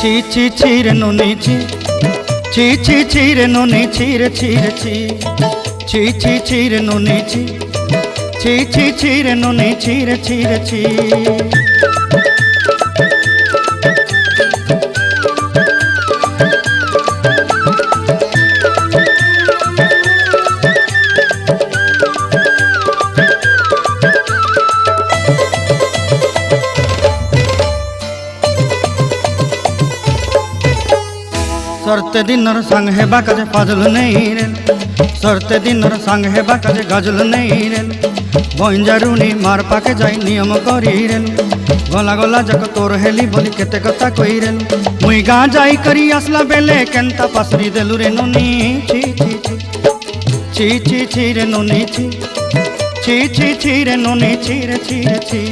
ছি ছি ছি রে নুনি ছি, ছি ছি ছি রে নুনি ছি রে ছি রে ছি, ছি ছি ছি রে নুনি ছি, ছি ছি ছি রে নুনি ছি রে ছি রে ছি। सरते दिनर संग हेबा काजे फाजल नहीं रेल, सरते दिनर संग हेबा काजे गाजल नहीं रेल, बंजारुनी मार पाके जाई नियम करी रेल, गला गला जक तोर हेली बोली केते कथा कई रेल, मुई गाँ जाई करी आसला बेले केंता पासरी देलु रे नुनी ची ची ची ची ची ची रे नुनी ची, ची ची ची रे नुनी ची रे ची रे ची।